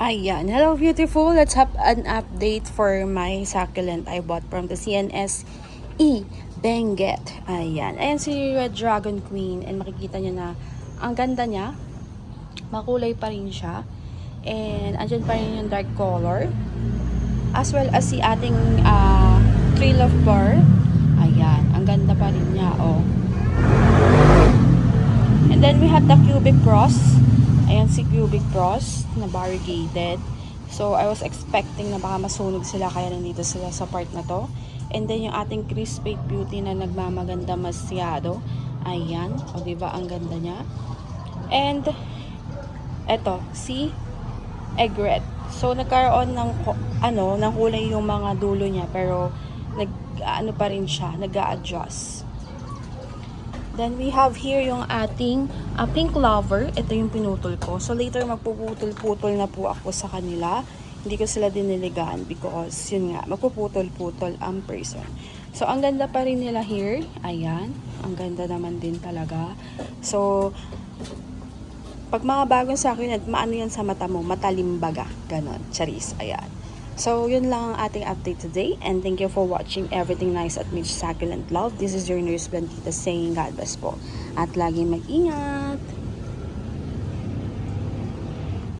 Ayan. Hello, beautiful. Let's have an update for my succulent I bought from the CNSE Benguet. Ayan. Ayan si Red Dragon Queen. And makikita nyo na ang ganda niya. Makulay pa rin siya. And andyan pa rin yung dark color. As well as si ating Tree of Bar. Ayan. Ang ganda pa rin niya. Oh. And then we have the cubic cross. Ayan si cubic cross na variegated. So I was expecting na baka masunog sila kaya nandito sila sa part na to. And then yung ating crispy beauty na nagmamaganda masyado. Ayan. O diba ang ganda niya. And eto si egret. So nagkaroon ng ng kulay yung mga dulo niya pero pa rin siya, nag-a-adjust. Then we have here yung ating pink lover. Ito yung pinutol ko. So later magpuputol-putol na po ako sa kanila. Hindi ko sila diniligan because yun nga, magpuputol-putol ang person. So ang ganda pa rin nila here. Ayan. Ang ganda naman din talaga. So pag mga bagong succulent, maano yan sa mata mo? Matalimbaga. Ganon. Charis. Ayan. So, yun lang ang ating update today. And thank you for watching Everything Nice at Mitch Succulent Love. This is your nurse Blandita saying God bless po. At laging mag-ingat!